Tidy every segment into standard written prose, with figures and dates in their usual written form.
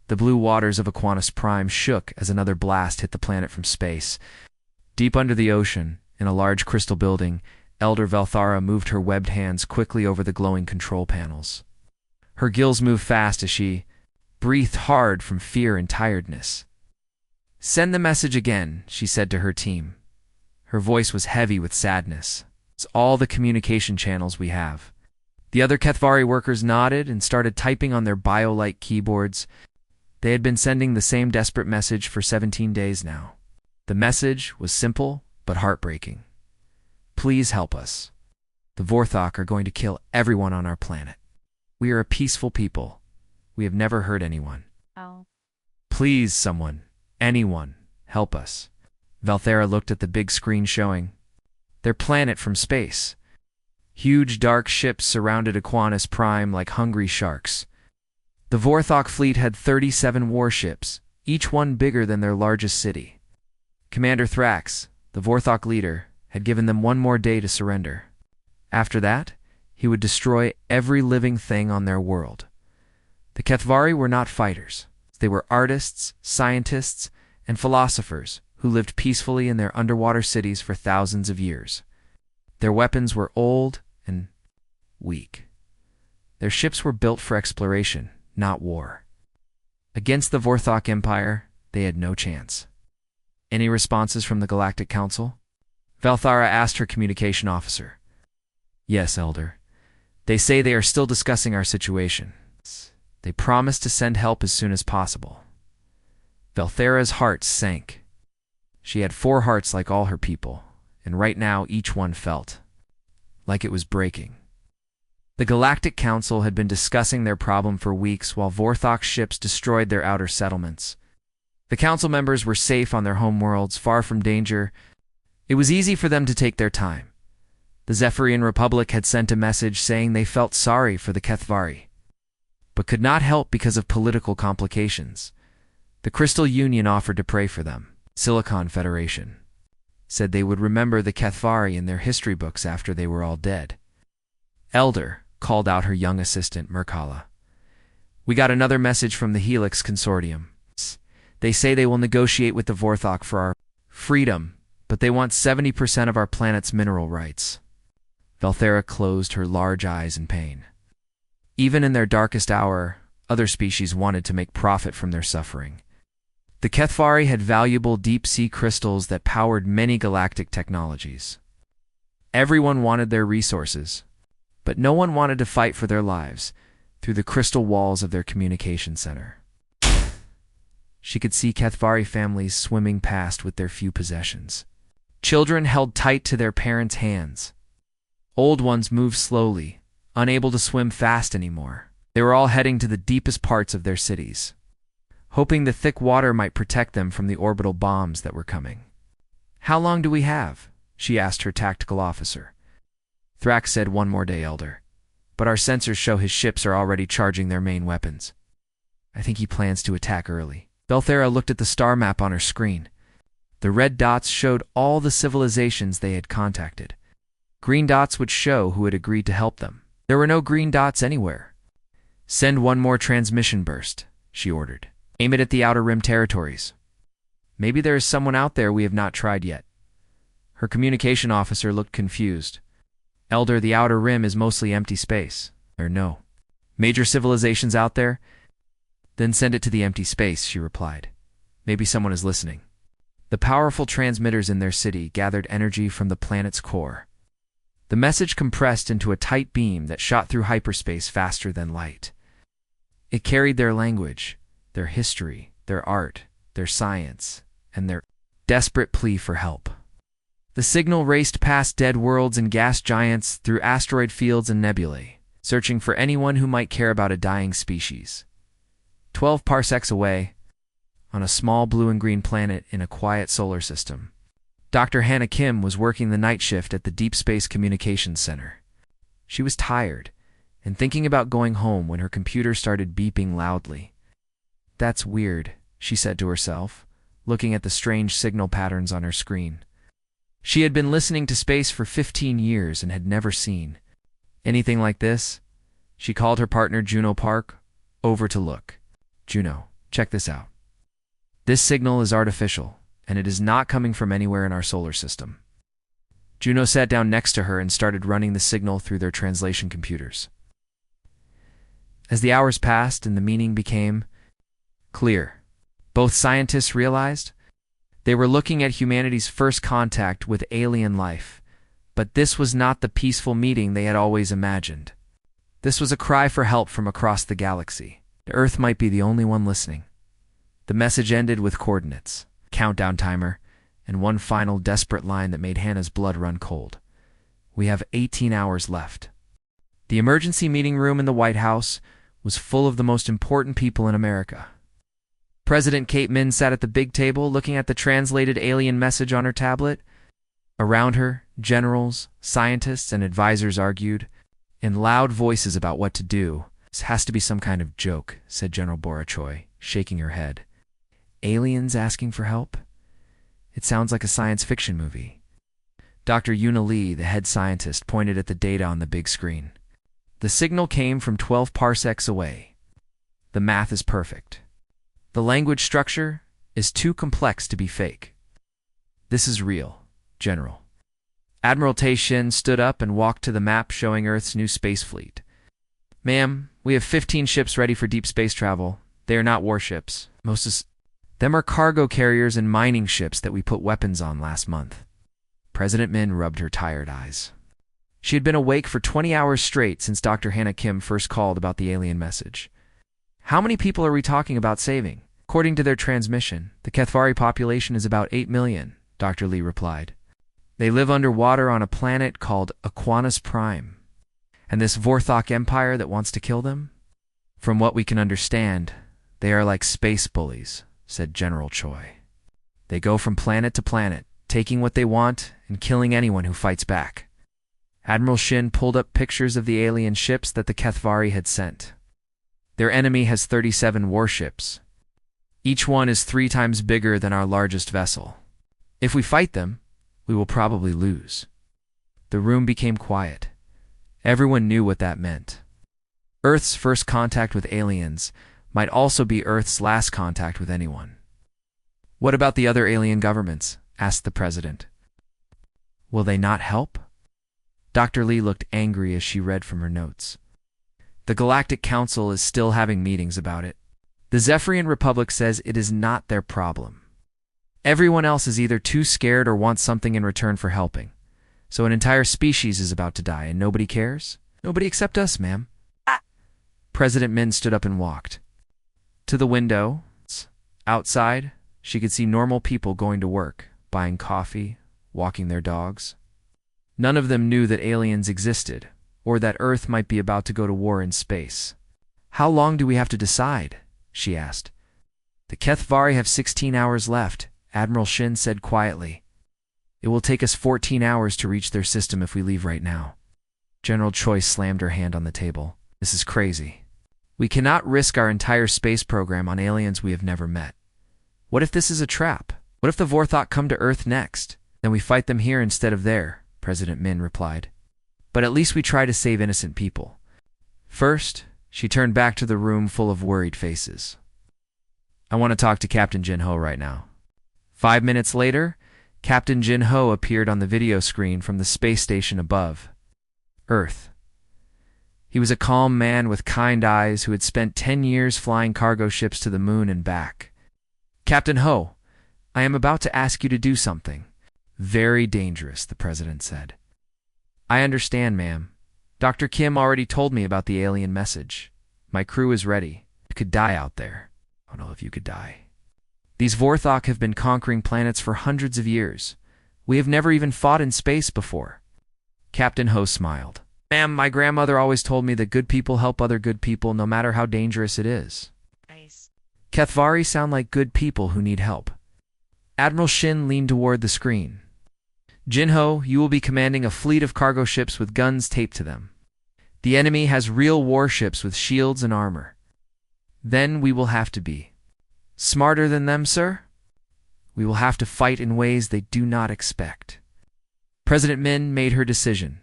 The blue waters of Aquinas Prime shook as another blast hit the planet from space. Deep under the ocean, in a large crystal building, Elder Valthara moved her webbed hands quickly over the glowing control panels. Her gills moved fast as she breathed hard from fear and tiredness. "Send the message again," she said to her team. Her voice was heavy with sadness. "It's all the communication channels we have." The other Kethvari workers nodded and started typing on their bio-like keyboards. They had been sending the same desperate message for 17 days now. The message was simple but heartbreaking. "Please help us. The Vorthok are going to kill everyone on our planet. We are a peaceful people. We have never hurt anyone. Oh. Please, someone, anyone, help us." Valthera looked at the big screen showing their planet from space. Huge dark ships surrounded Aquinas Prime like hungry sharks. The Vorthok fleet had 37 warships, each one bigger than their largest city. Commander Thrax, the Vorthok leader, had given them one more day to surrender. After that, he would destroy every living thing on their world. The Kethvari were not fighters. They were artists, scientists, and philosophers who lived peacefully in their underwater cities for thousands of years. Their weapons were old and weak. Their ships were built for exploration, not war. Against the Vorthok Empire, they had no chance. "Any responses from the Galactic Council?" Valthara asked her communication officer. "Yes, Elder. They say they are still discussing our situation. They promise to send help as soon as possible." Valthera's heart sank. She had 4 hearts like all her people, and right now each one felt like it was breaking. The Galactic Council had been discussing their problem for weeks while Vorthok ships destroyed their outer settlements. The council members were safe on their home worlds, far from danger. It was easy for them to take their time. The Zephyrian Republic had sent a message saying they felt sorry for the Kethvari, but could not help because of political complications. The Crystal Union offered to pray for them. Silicon Federation said they would remember the Kethvari in their history books after they were all dead. Elder called out her young assistant, Merkala. "We got another message from the Helix Consortium. They say they will negotiate with the Vorthok for our freedom, but they want 70% of our planet's mineral rights." Valthera closed her large eyes in pain. Even in their darkest hour, other species wanted to make profit from their suffering. The Kethvari had valuable deep-sea crystals that powered many galactic technologies. Everyone wanted their resources, but no one wanted to fight for their lives through the crystal walls of their communication center. She could see Kethvari families swimming past with their few possessions. Children held tight to their parents' hands. Old ones moved slowly, unable to swim fast anymore. They were all heading to the deepest parts of their cities, hoping the thick water might protect them from the orbital bombs that were coming. "How long do we have?" she asked her tactical officer. Thrax said, "1 more day, Elder. But our sensors show his ships are already charging their main weapons. I think he plans to attack early." Valthera looked at the star map on her screen. The red dots showed all the civilizations they had contacted. Green dots would show who had agreed to help them. There were no green dots anywhere. "Send 1 more transmission burst," she ordered. "Aim it at the Outer Rim territories. Maybe there is someone out there we have not tried yet." Her communication officer looked confused. "Elder, the Outer Rim is mostly empty space. Or no. Major civilizations out there? Then send it to the empty space," she replied. "Maybe someone is listening." The powerful transmitters in their city gathered energy from the planet's core. The message compressed into a tight beam that shot through hyperspace faster than light. It carried their language, their history, their art, their science, and their desperate plea for help. The signal raced past dead worlds and gas giants, through asteroid fields and nebulae, searching for anyone who might care about a dying species. 12 parsecs away, on a small blue and green planet in a quiet solar system, Dr. Hannah Kim was working the night shift at the Deep Space Communications Center. She was tired and thinking about going home when her computer started beeping loudly. "That's weird," she said to herself, looking at the strange signal patterns on her screen. She had been listening to space for 15 years and had never seen anything like this. She called her partner Juno Park over to look. "Juno, Check this out. This signal is artificial, and it is not coming from anywhere in our solar system. Juno sat down next to her and started running the signal through their translation computers. As the hours passed and the meaning became clear, both scientists realized they were looking at humanity's first contact with alien life, but this was not the peaceful meeting they had always imagined. This was a cry for help from across the galaxy. Earth might be the only one listening. The message ended with coordinates, countdown timer, and one final desperate line that made Hannah's blood run cold. We have 18 hours left. The emergency meeting room in the White House was full of the most important people in America. President Kate Min sat at the big table looking at the translated alien message on her tablet. Around her, generals, scientists, and advisors argued in loud voices about what to do. This has to be some kind of joke, said General Borachoy, shaking her head. Aliens asking for help? It sounds like a science fiction movie. Dr. Yuna Lee, the head scientist, pointed at the data on the big screen. The signal came from 12 parsecs away. The math is perfect. The language structure is too complex to be fake. This is real, General. Admiral Tae-shin stood up and walked to the map showing Earth's new space fleet. Ma'am, we have 15 ships ready for deep space travel. They are not warships. Most of them are cargo carriers and mining ships that we put weapons on last month. President Min rubbed her tired eyes. She had been awake for 20 hours straight since Dr. Hannah Kim first called about the alien message. How many people are we talking about saving? According to their transmission, the Kethvari population is about 8 million, Dr. Lee replied. They live underwater on a planet called Aquanus Prime. And this Vorthok Empire that wants to kill them? From what we can understand, they are like space bullies, said General Choi. They go from planet to planet, taking what they want and killing anyone who fights back. Admiral Shin pulled up pictures of the alien ships that the Kethvari had sent. Their enemy has 37 warships. Each one is 3 times bigger than our largest vessel. If we fight them, we will probably lose. The room became quiet. Everyone knew what that meant. Earth's first contact with aliens might also be Earth's last contact with anyone. What about the other alien governments? Asked the president. Will they not help? Dr. Lee looked angry as she read from her notes. The Galactic Council is still having meetings about it. The Zephyrian Republic says it is not their problem. Everyone else is either too scared or wants something in return for helping. So an entire species is about to die and nobody cares? Nobody except us, ma'am. President Min stood up and walked to the window. Outside, she could see normal people going to work, buying coffee, walking their dogs. None of them knew that aliens existed, or that Earth might be about to go to war in space. How long do we have to decide? She asked. The Kethvari have 16 hours left, Admiral Shin said quietly. It will take us 14 hours to reach their system if we leave right now. General Choi slammed her hand on the table. This is crazy. We cannot risk our entire space program on aliens we have never met. What if this is a trap? What if the Vorthok come to Earth next? Then we fight them here instead of there, President Min replied. But at least we try to save innocent people. First, she turned back to the room full of worried faces. I want to talk to Captain Jin-ho right now. 5 minutes later, Captain Jin-ho appeared on the video screen from the space station above Earth. He was a calm man with kind eyes who had spent 10 years flying cargo ships to the moon and back. Captain Ho, I am about to ask you to do something. Very dangerous, the president said. I understand, ma'am. Dr. Kim already told me about the alien message. My crew is ready. You could die out there. I don't know if you could die. These Vorthok have been conquering planets for hundreds of years. We have never even fought in space before. Captain Ho smiled. Ma'am, my grandmother always told me that good people help other good people no matter how dangerous it is. Nice. Kethvari sound like good people who need help. Admiral Shin leaned toward the screen. Jin-ho, you will be commanding a fleet of cargo ships with guns taped to them. The enemy has real warships with shields and armor. Then we will have to be smarter than them, sir? We will have to fight in ways they do not expect. President Min made her decision.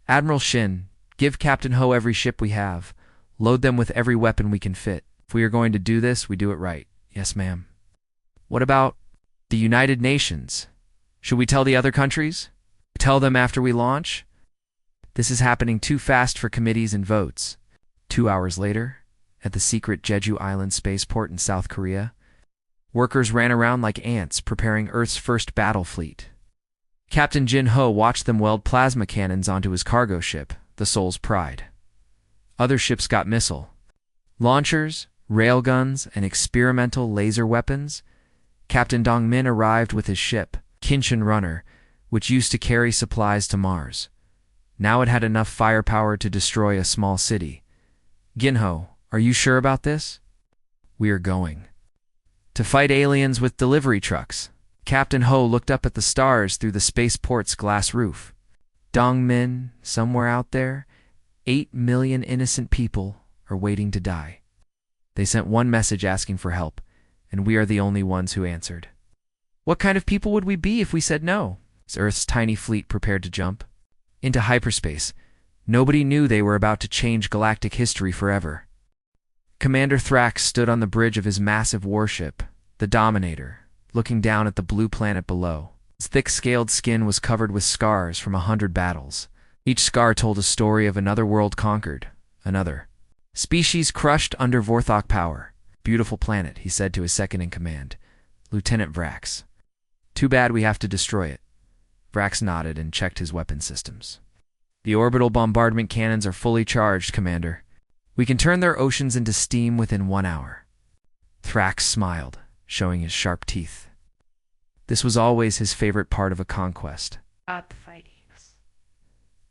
Admiral Shin, give Captain Ho every ship we have. Load them with every weapon we can fit. If we are going to do this, we do it right. Yes, ma'am. What about the United Nations? Should we tell the other countries? Tell them after we launch? This is happening too fast for committees and votes. 2 hours later, at the secret Jeju Island spaceport in South Korea, workers ran around like ants preparing Earth's first battle fleet. Captain Jin Ho watched them weld plasma cannons onto his cargo ship, the Seoul's Pride. Other ships got missile launchers, railguns, and experimental laser weapons. Captain Dongmin arrived with his ship, Kinshin Runner, which used to carry supplies to Mars. Now it had enough firepower to destroy a small city. Ginho, are you sure about this? We are going to fight aliens with delivery trucks. Captain Ho looked up at the stars through the spaceport's glass roof. Dongmin, somewhere out there, 8 million innocent people are waiting to die. They sent one message asking for help, and we are the only ones who answered. What kind of people would we be if we said no? Is Earth's tiny fleet prepared to jump into hyperspace? Nobody knew they were about to change galactic history forever. Commander Thrax stood on the bridge of his massive warship, the Dominator, looking down at the blue planet below. His thick-scaled skin was covered with scars from 100 battles. Each scar told a story of another world conquered, another species crushed under Vorthok power. Beautiful planet, he said to his second-in-command, Lieutenant Vrax. Too bad we have to destroy it. Vrax nodded and checked his weapon systems. The orbital bombardment cannons are fully charged, Commander. We can turn their oceans into steam within 1 hour. Thrax smiled, showing his sharp teeth. This was always his favorite part of a conquest.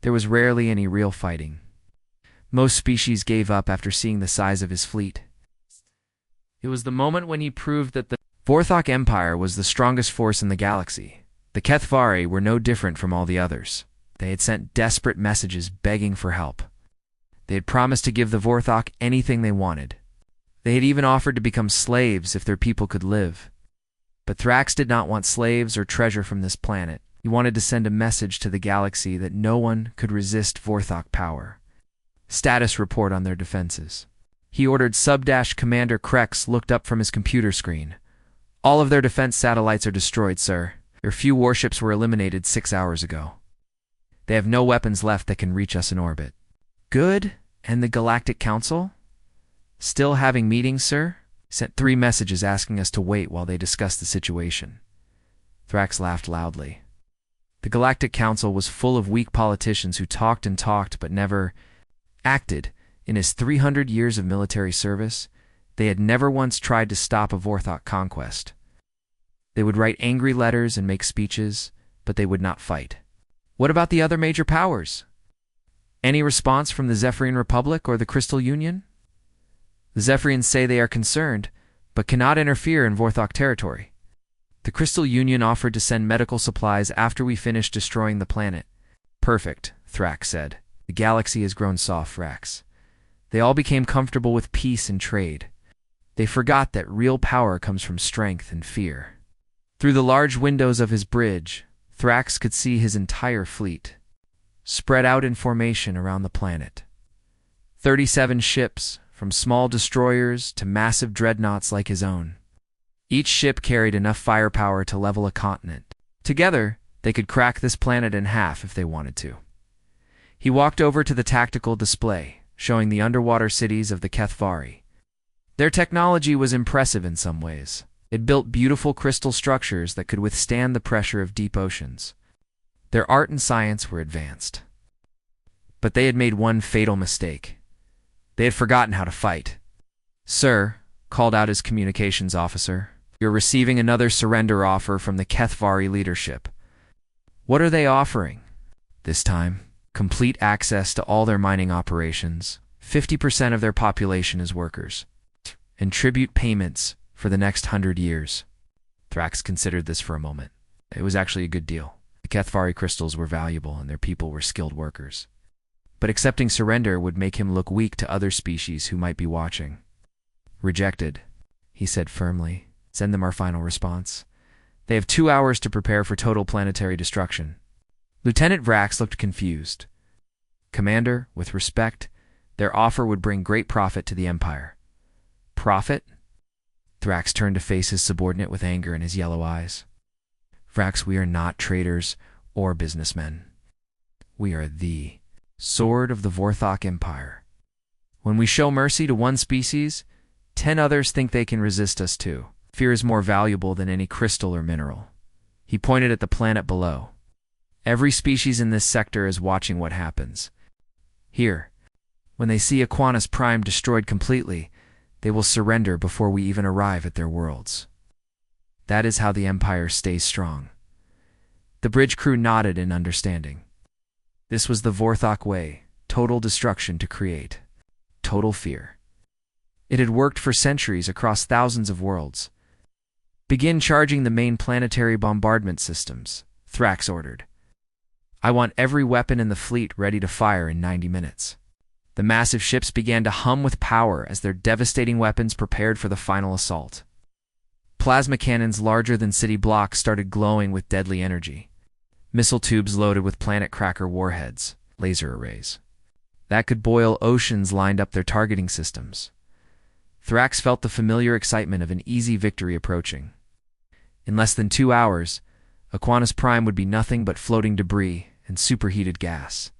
There was rarely any real fighting. Most species gave up after seeing the size of his fleet. It was the moment when he proved that the Vorthok Empire was the strongest force in the galaxy. The Kethvari were no different from all the others. They had sent desperate messages begging for help. They had promised to give the Vorthok anything they wanted. They had even offered to become slaves if their people could live. But Thrax did not want slaves or treasure from this planet. He wanted to send a message to the galaxy that no one could resist Vorthok power. Status report on their defenses. He ordered Sub-Commander Krex looked up from his computer screen. All of their defense satellites are destroyed, sir. Their few warships were eliminated 6 hours ago. They have no weapons left that can reach us in orbit. Good. And the Galactic Council? Still having meetings, sir? Sent 3 messages asking us to wait while they discuss the situation. Thrax laughed loudly. The Galactic Council was full of weak politicians who talked and talked but never acted. In his 300 years of military service, they had never once tried to stop a Vorthok conquest. They would write angry letters and make speeches, but they would not fight. What about the other major powers? Any response from the Zephyrian Republic or the Crystal Union? The Zephyrians say they are concerned, but cannot interfere in Vorthok territory. The Crystal Union offered to send medical supplies after we finished destroying the planet. Perfect, Thrax said. The galaxy has grown soft, Thrax. They all became comfortable with peace and trade. They forgot that real power comes from strength and fear. Through the large windows of his bridge, Thrax could see his entire fleet, spread out in formation around the planet. 37 ships, from small destroyers to massive dreadnoughts like his own. Each ship carried enough firepower to level a continent. Together, they could crack this planet in half if they wanted to. He walked over to the tactical display, showing the underwater cities of the Kethvari. Their technology was impressive in some ways. It built beautiful crystal structures that could withstand the pressure of deep oceans. Their art and science were advanced. But they had made one fatal mistake. They had forgotten how to fight. Sir, called out his communications officer, you're receiving another surrender offer from the Kethvari leadership. What are they offering? This time, complete access to all their mining operations. 50% of their population is workers. And tribute payments for the next 100 years. Thrax considered this for a moment. It was actually a good deal. The Kethvari crystals were valuable and their people were skilled workers. But accepting surrender would make him look weak to other species who might be watching. Rejected, he said firmly. Send them our final response. They have 2 hours to prepare for total planetary destruction. Lieutenant Vrax looked confused. Commander, with respect, their offer would bring great profit to the Empire. Profit? Thrax turned to face his subordinate with anger in his yellow eyes. Thrax, we are not traders or businessmen. We are the sword of the Vorthok Empire. When we show mercy to one species, 10 others think they can resist us too. Fear is more valuable than any crystal or mineral. He pointed at the planet below. Every species in this sector is watching what happens. Here, when they see Aquinas Prime destroyed completely, they will surrender before we even arrive at their worlds. That is how the Empire stays strong. The bridge crew nodded in understanding. This was the Vorthok way, total destruction to create. Total fear. It had worked for centuries across thousands of worlds. Begin charging the main planetary bombardment systems, Thrax ordered. I want every weapon in the fleet ready to fire in 90 minutes. The massive ships began to hum with power as their devastating weapons prepared for the final assault. Plasma cannons larger than city blocks started glowing with deadly energy. Missile tubes loaded with planet cracker warheads, laser arrays that could boil oceans lined up their targeting systems. Thrax felt the familiar excitement of an easy victory approaching. In less than 2 hours, Aquinas Prime would be nothing but floating debris and superheated gas.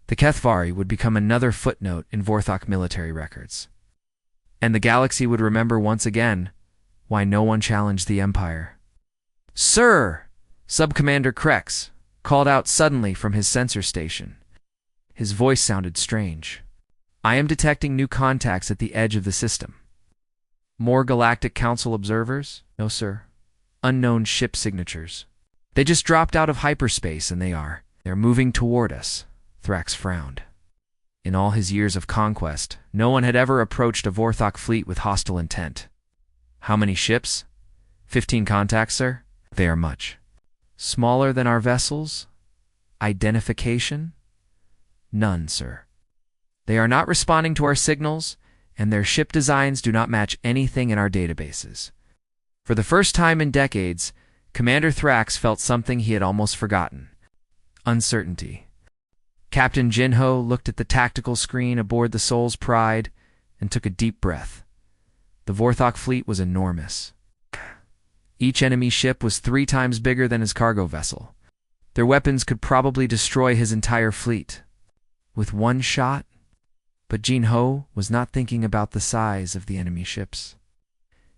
The Kethvari would become another footnote in Vorthok military records. And the galaxy would remember once again why no one challenged the Empire. "Sir!" Subcommander Krex called out suddenly from his sensor station. His voice sounded strange. "I am detecting new contacts at the edge of the system." "More Galactic Council observers?" "No, sir. Unknown ship signatures. They just dropped out of hyperspace and they're moving toward us." Thrax frowned. In all his years of conquest, no one had ever approached a Vorthok fleet with hostile intent. "How many ships?" 15 contacts, sir. "They are much smaller than our vessels?" "Identification?" "None, sir. They are not responding to our signals, and their ship designs do not match anything in our databases." For the first time in decades, Commander Thrax felt something he had almost forgotten: uncertainty. Captain Jinho looked at the tactical screen aboard the Soul's Pride and took a deep breath. The Vorthok fleet was enormous. Each enemy ship was 3 times bigger than his cargo vessel. Their weapons could probably destroy his entire fleet. With one shot? But Jinho was not thinking about the size of the enemy ships.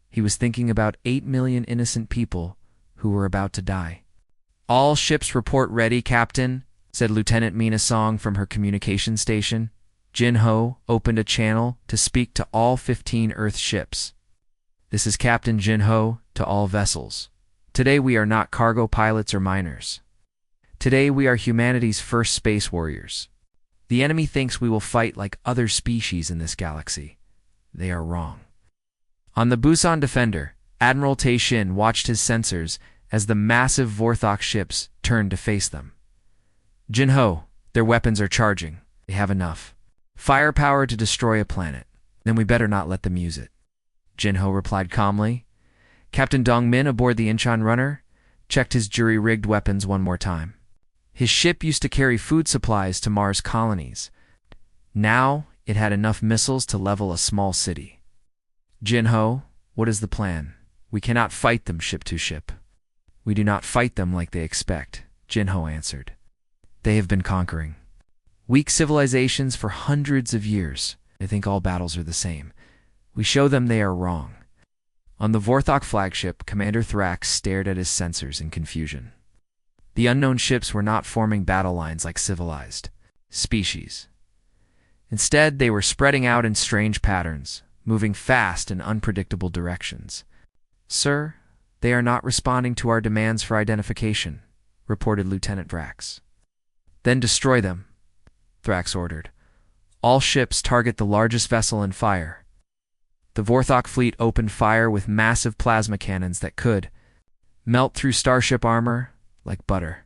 He was thinking about 8 million innocent people who were about to die. "All ships report ready, Captain," said Lieutenant Mina Song from her communication station. Jinho opened a channel to speak to all 15 Earth ships. "This is Captain Jinho to all vessels. Today we are not cargo pilots or miners. Today we are humanity's first space warriors. The enemy thinks we will fight like other species in this galaxy. They are wrong." On the Busan Defender, Admiral Taishin watched his sensors as the massive Vorthok ships turned to face them. "Jinho, their weapons are charging. They have enough firepower to destroy a planet. Then we better not let them use it." Jinho replied calmly. Captain Dongmin aboard the Incheon runner checked his jury-rigged weapons one more time. His ship used to carry food supplies to Mars colonies. Now it had enough missiles to level a small city. "Jinho, what is the plan? We cannot fight them ship to ship." "We do not fight them like they expect," Jinho answered. "They have been conquering weak civilizations for hundreds of years. They think all battles are the same. We show them they are wrong." On the Vorthok flagship, Commander Thrax stared at his sensors in confusion. The unknown ships were not forming battle lines like civilized species. Instead, they were spreading out in strange patterns, moving fast in unpredictable directions. "Sir, they are not responding to our demands for identification," reported Lieutenant Thrax. "Then destroy them," Thrax ordered. "All ships target the largest vessel and fire." The Vorthok fleet opened fire with massive plasma cannons that could melt through starship armor like butter.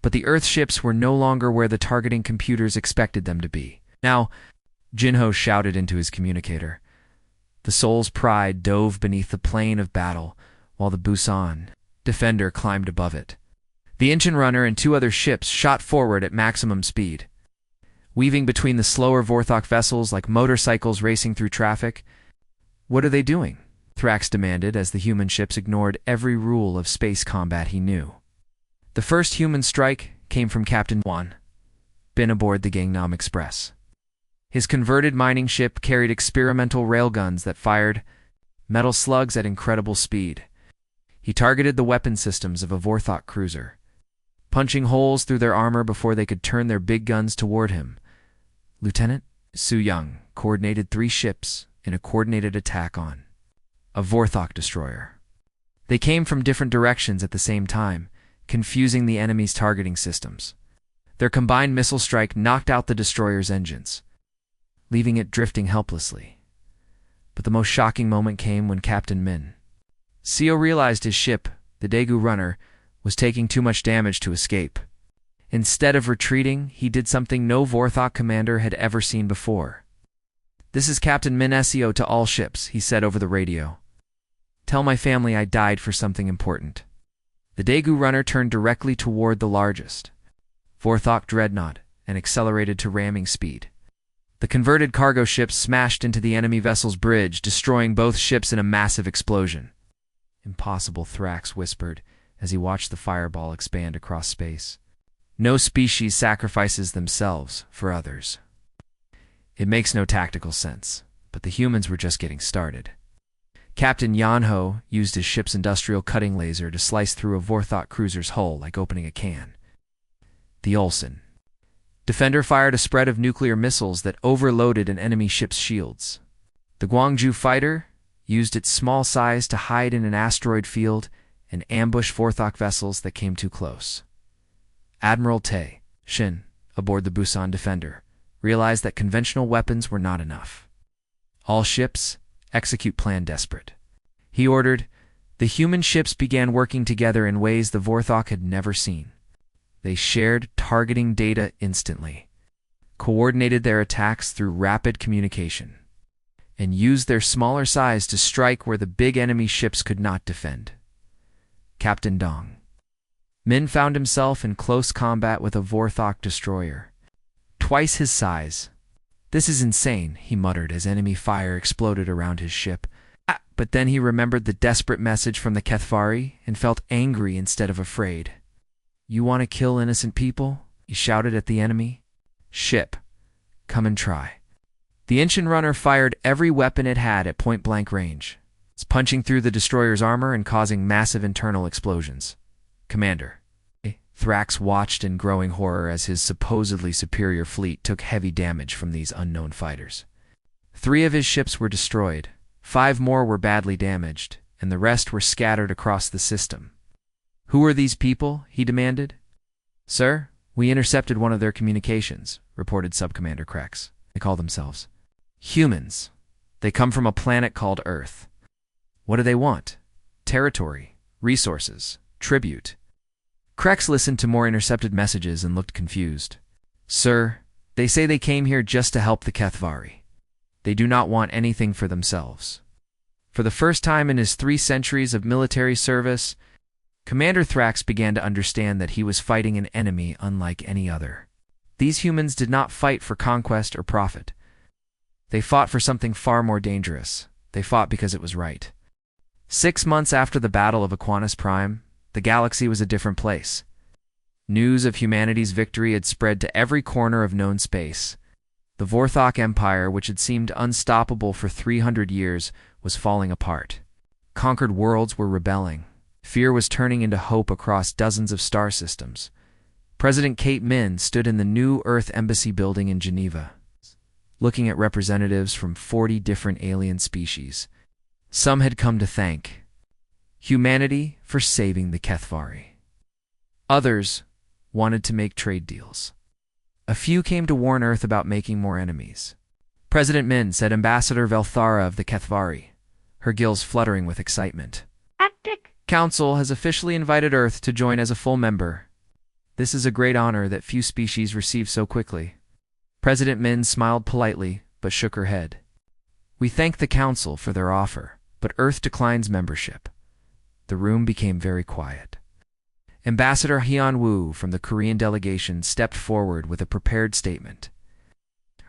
But the Earth ships were no longer where the targeting computers expected them to be. "Now," Jinho shouted into his communicator. The Soul's Pride dove beneath the plane of battle, while the Busan Defender climbed above it. The Incheon runner and 2 other ships shot forward at maximum speed. Weaving between the slower Vorthok vessels like motorcycles racing through traffic, What are they doing? Thrax demanded as the human ships ignored every rule of space combat he knew. The first human strike came from Captain Juan, been aboard the Gangnam Express. His converted mining ship carried experimental railguns that fired metal slugs at incredible speed. He targeted the weapon systems of a Vorthok cruiser, punching holes through their armor before they could turn their big guns toward him. Lieutenant Su Young coordinated 3 ships in a coordinated attack on a Vorthok destroyer. They came from different directions at the same time, confusing the enemy's targeting systems. Their combined missile strike knocked out the destroyer's engines, leaving it drifting helplessly. But the most shocking moment came when Captain Min Seo realized his ship, the Daegu Runner, was taking too much damage to escape. Instead of retreating, he did something no Vorthok commander had ever seen before. "This is Captain Min Seo to all ships," he said over the radio. "Tell my family I died for something important." The Daegu Runner turned directly toward the largest Vorthok dreadnought and accelerated to ramming speed. The converted cargo ships smashed into the enemy vessel's bridge, destroying both ships in a massive explosion. "Impossible," Thrax whispered as he watched the fireball expand across space. "No species sacrifices themselves for others." It makes no tactical sense, but the humans were just getting started. Captain Yanho used his ship's industrial cutting laser to slice through a Vorthok cruiser's hull like opening a can. The Olsen Defender fired a spread of nuclear missiles that overloaded an enemy ship's shields. The Gwangju Fighter used its small size to hide in an asteroid field and ambush Vorthok vessels that came too close. Admiral Tae Shin, aboard the Busan Defender, realized that conventional weapons were not enough. "All ships, execute Plan Desperate." He ordered. The human ships began working together in ways the Vorthok had never seen. They shared targeting data instantly, coordinated their attacks through rapid communication, and used their smaller size to strike where the big enemy ships could not defend. Captain Dong Min found himself in close combat with a Vorthok destroyer, twice his size. "This is insane," he muttered as enemy fire exploded around his ship. But then he remembered the desperate message from the Kethvari and felt angry instead of afraid. "You want to kill innocent people?" he shouted at the enemy. "Ship, come and try." The Incheon Runner fired every weapon it had at point-blank range, punching through the destroyer's armor and causing massive internal explosions. "Commander." Thrax watched in growing horror as his supposedly superior fleet took heavy damage from these unknown fighters. 3 of his ships were destroyed, 5 more were badly damaged, and the rest were scattered across the system. "Who are these people?" he demanded. "Sir, we intercepted one of their communications," reported Subcommander Krex. "They call themselves humans. They come from a planet called Earth." "What do they want?" "Territory, resources, tribute." Krex listened to more intercepted messages and looked confused. "Sir, they say they came here just to help the Kethvari. They do not want anything for themselves." For the first time in his 3 centuries of military service, Commander Thrax began to understand that he was fighting an enemy unlike any other. These humans did not fight for conquest or profit. They fought for something far more dangerous. They fought because it was right. 6 months after the Battle of Aquinas Prime, the galaxy was a different place. News of humanity's victory had spread to every corner of known space. The Vorthok Empire, which had seemed unstoppable for 300 years, was falling apart. Conquered worlds were rebelling. Fear was turning into hope across dozens of star systems. President Kate Min stood in the New Earth Embassy building in Geneva, looking at representatives from 40 different alien species. Some had come to thank humanity for saving the Kethvari. Others wanted to make trade deals. A few came to warn Earth about making more enemies. President Min said Ambassador Velthara of the Kethvari, her gills fluttering with excitement. Arctic Council has officially invited Earth to join as a full member. This is a great honor that few species receive so quickly. President Min smiled politely, but shook her head. "We thank the Council for their offer, but Earth declines membership." The room became very quiet. Ambassador Hyun Woo from the Korean delegation stepped forward with a prepared statement.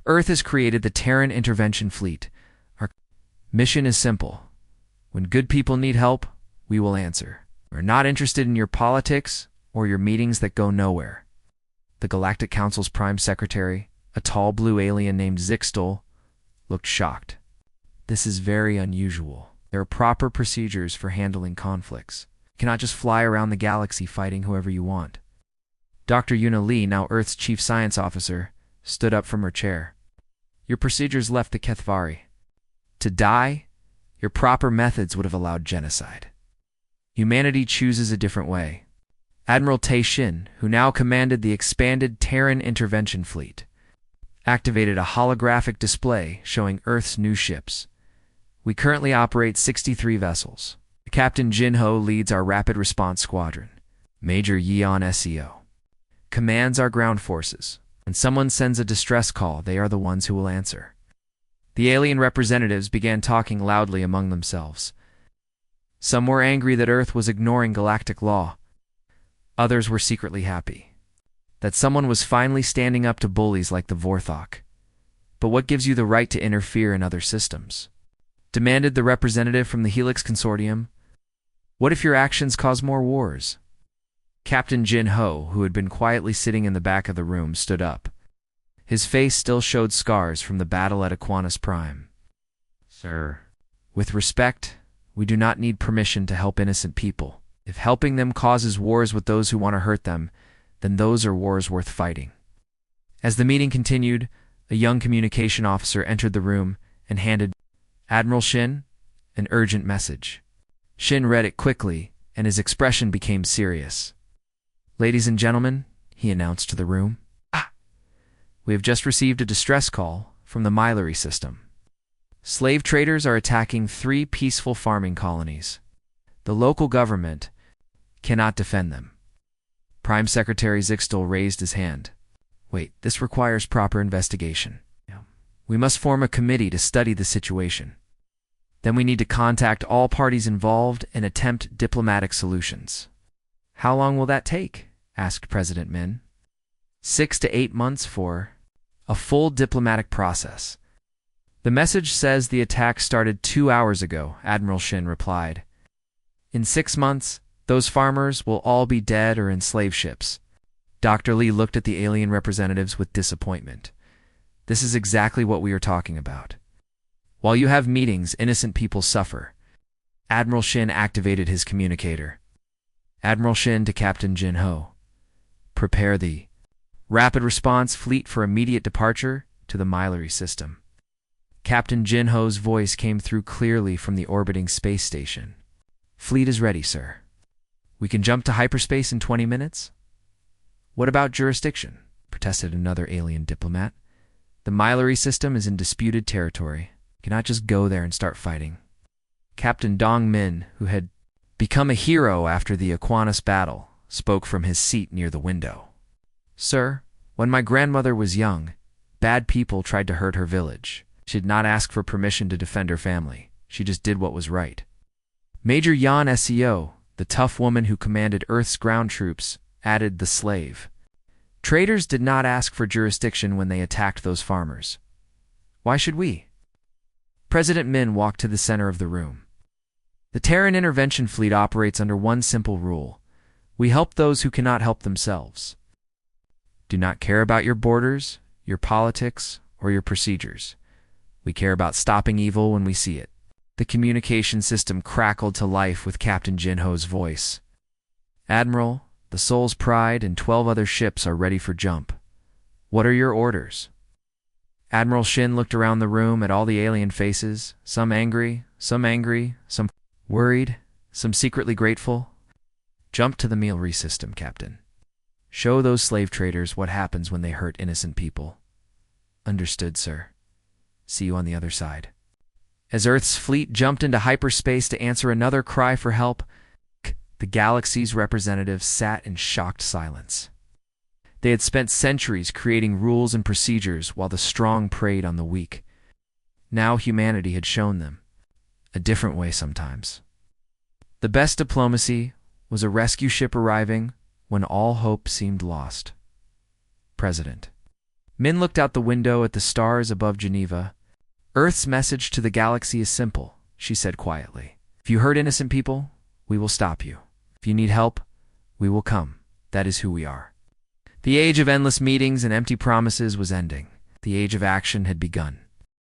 "Earth has created the Terran Intervention Fleet, our Mission is simple. When good people need help, we will answer. We're not interested in your politics or your meetings that go nowhere. The Galactic Council's Prime Secretary, a tall blue alien named Zixtel, looked shocked. This is very unusual. There are proper procedures for handling conflicts. You cannot just fly around the galaxy fighting whoever you want. Dr. Yuna Lee, now Earth's Chief Science Officer, stood up from her chair. Your procedures left the Kethvari. To die, your proper methods would have allowed genocide. Humanity chooses a different way. Admiral Tae Shin, who now commanded the expanded Terran Intervention Fleet, activated a holographic display showing Earth's new ships. We currently operate 63 vessels. Captain Jin Ho leads our Rapid Response Squadron. Major Yeon SEO commands our ground forces. When someone sends a distress call, they are the ones who will answer. The alien representatives began talking loudly among themselves. Some were angry that Earth was ignoring galactic law. Others were secretly happy that someone was finally standing up to bullies like the Vorthok. But what gives you the right to interfere in other systems? Demanded the representative from the Helix Consortium. What if your actions cause more wars? Captain Jin Ho, who had been quietly sitting in the back of the room, stood up. His face still showed scars from the battle at Aquinas Prime. Sir, with respect, we do not need permission to help innocent people. If helping them causes wars with those who want to hurt them, then those are wars worth fighting. As the meeting continued, a young communication officer entered the room and handed Admiral Shin an urgent message. Shin read it quickly, and his expression became serious. Ladies and gentlemen, he announced to the room, we have just received a distress call from the Mylery system. Slave traders are attacking 3 peaceful farming colonies. The local government cannot defend them. Prime Secretary Zixtel raised his hand. Wait, this requires proper investigation. We must form a committee to study the situation. Then we need to contact all parties involved and attempt diplomatic solutions. How long will that take? Asked President Min. 6 to 8 months for a full diplomatic process. The message says the attack started 2 hours ago, Admiral Shin replied. In 6 months, those farmers will all be dead or in slave ships. Dr. Lee looked at the alien representatives with disappointment. This is exactly what we are talking about. While you have meetings, innocent people suffer. Admiral Shin activated his communicator. Admiral Shin to Captain Jin Ho. Prepare the Rapid Response Fleet for immediate departure to the Mylery system. Captain Jin Ho's voice came through clearly from the orbiting space station. Fleet is ready, sir. We can jump to hyperspace in 20 minutes? What about jurisdiction? Protested another alien diplomat. The Mylery system is in disputed territory. You cannot just go there and start fighting. Captain Dong Min, who had become a hero after the Aquinas battle, spoke from his seat near the window. Sir, when my grandmother was young, bad people tried to hurt her village. She did not ask for permission to defend her family. She just did what was right. Major Yan Seo, the tough woman who commanded Earth's ground troops, added the slave. Traders did not ask for jurisdiction when they attacked those farmers. Why should we? President Min walked to the center of the room. The Terran Intervention Fleet operates under one simple rule. We help those who cannot help themselves. Do not care about your borders, your politics, or your procedures. We care about stopping evil when we see it. The communication system crackled to life with Captain Jin Ho's voice. Admiral, the Soul's Pride and 12 other ships are ready for jump. What are your orders? Admiral Shin looked around the room at all the alien faces, some angry, some worried, some secretly grateful. Jump to the Mylery system, Captain. Show those slave traders what happens when they hurt innocent people. Understood, sir. See you on the other side. As Earth's fleet jumped into hyperspace to answer another cry for help, the galaxy's representatives sat in shocked silence. They had spent centuries creating rules and procedures while the strong preyed on the weak. Now humanity had shown them a different way sometimes. The best diplomacy was a rescue ship arriving when all hope seemed lost. President Min looked out the window at the stars above Geneva. Earth's message to the galaxy is simple, she said quietly. If you hurt innocent people, we will stop you. If you need help, we will come. That is who we are. The age of endless meetings and empty promises was ending. The age of action had begun.